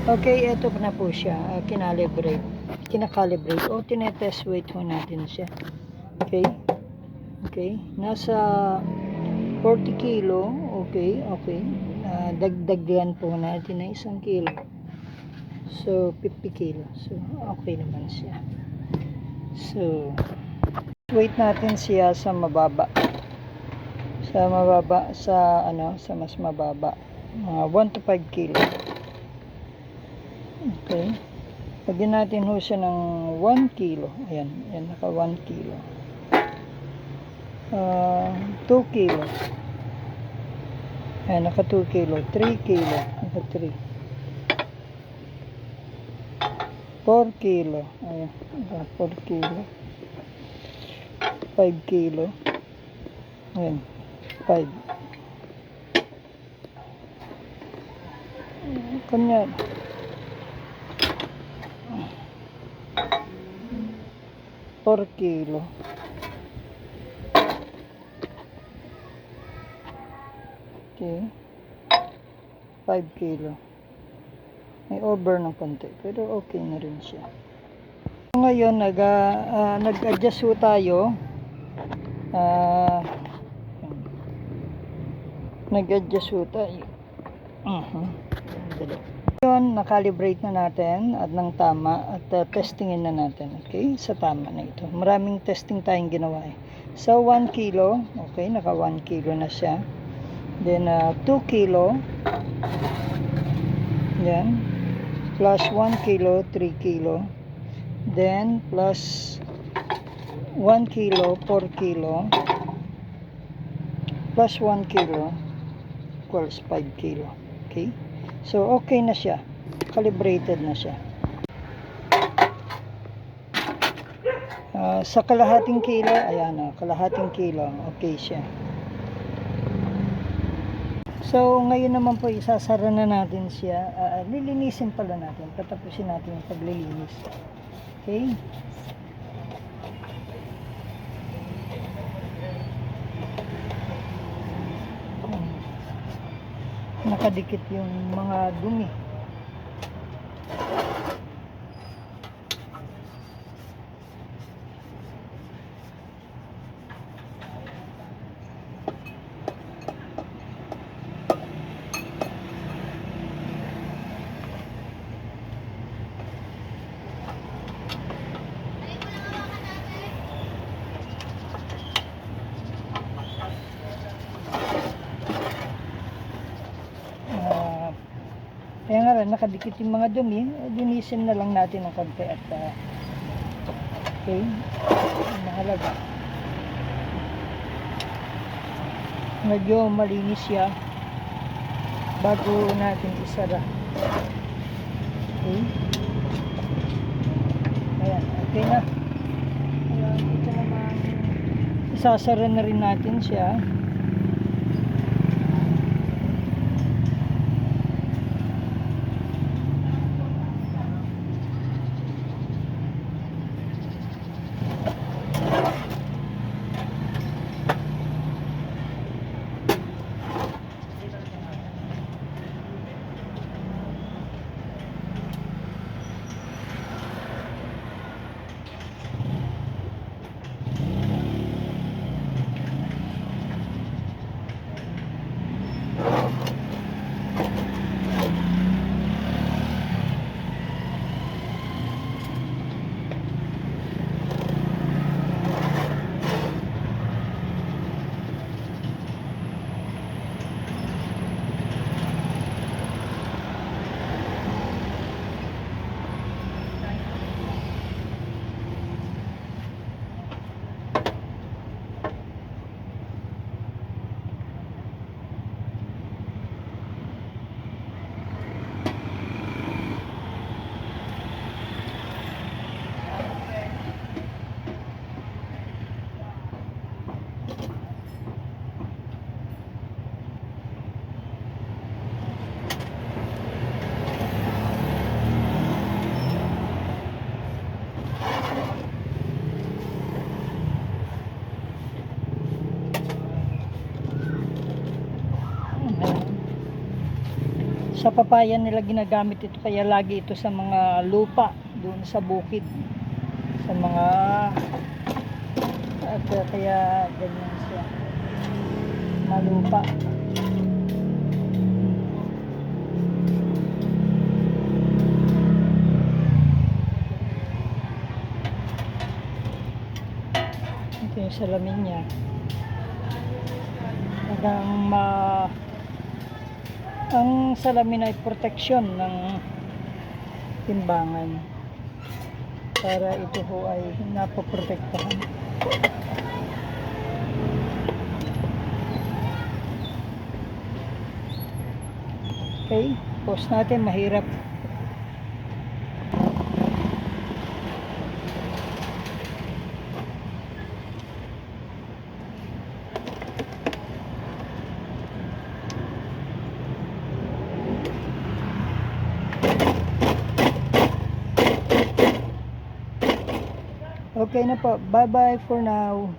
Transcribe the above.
Okay, eto na po siya. Kinakalibrate o tinetest weight ho natin siya. Okay. Okay. Nasa 40 kilo. Okay. Okay. Dagdagan po natin na 1 kilo. So, 50 kilo. So, okay naman siya. So, weight natin siya sa mababa. Sa mas mababa. 1 to 5 kilo. Okay. Lagyan natin ho siya ng 1 kilo. Ayan, naka 1 kilo. 2 kilo. Ayan, naka 2 kilo. 3 kilo. Naka 3. 4 kilo. Ayan, naka 4 kilo. 5 kilo. Ayan, 5. Kanya 4 kilo. Okay. 5 kilo. May over ng konti, pero okay na rin siya. Ngayon, nag-adjust ho tayo. Nag-adjust ho tayo. Ngayon, nakalibrate na natin at ng tama at testingin na natin. Okay, sa tama na ito. Maraming testing tayong ginawa eh. So, 1 kilo. Okay, naka 1 kilo na siya. Then, 2 kilo. Yan. Plus 1 kilo, 3 kilo. Then, plus 1 kilo, 4 kilo. Plus 1 kilo equals 5 kilo. Okay? So, okay na siya. Calibrated na siya. Sa kalahating kilo, ayan o, kalahating kilo, okay siya. So, ngayon naman po, isasara na natin siya. Lilinisin pala natin. Patapusin natin yung paglilinis. Okay? Nakadikit yung mga dumi. Kaya nga rin, nakadikit yung mga dumi, linisin na lang natin ng konti at okay, mahalaga. Medyo malinis siya bago natin isara. Okay. Ayan, okay na. Ayan, ito naman, isasara na rin natin siya. Sa papaya nila ginagamit ito, kaya lagi ito sa mga lupa doon sa bukid, sa mga at kaya ganyan siya, malupa. Ito yung salamin niya. Ang salamin ay proteksyon ng timbangan para ito ho ay napoprotektahan. Okay, pause natin, mahirap. Okay na po. Bye-bye for now.